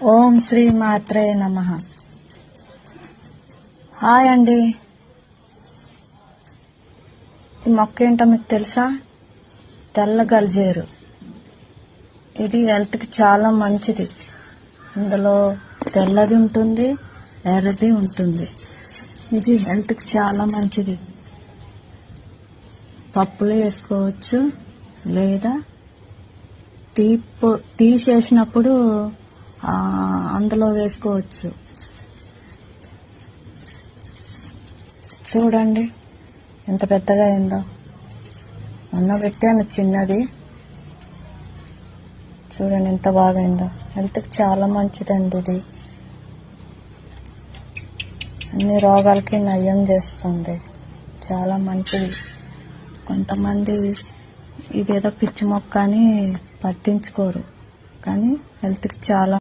ఓం శ్రీ మాత్రే నమః. హాయ్ అండి. ఈ మొక్క ఏంటో మీకు తెలుసా? తెల్ల గల్జేరు. ఇది హెల్త్కి చాలా మంచిది. ఇందులో తెల్లది ఉంటుంది, ఎర్రది ఉంటుంది. ఇది హెల్త్కి చాలా మంచిది. పప్పులో వేసుకోవచ్చు, లేదా టీ చేసినప్పుడు అందులో వేసుకోవచ్చు. చూడండి ఎంత పెద్దగా అయిందో. మొన్న పెట్టాను చిన్నది, చూడండి ఎంత బాగా అయిందో. హెల్త్కి చాలా మంచిదండి ఇది. అన్ని రోగాలకి నయం చేస్తుంది, చాలా మంచిది. కొంతమంది ఇదేదో పిచ్చి మొక్క అని పట్టించుకోరు, కానీ హెల్త్కి చాలా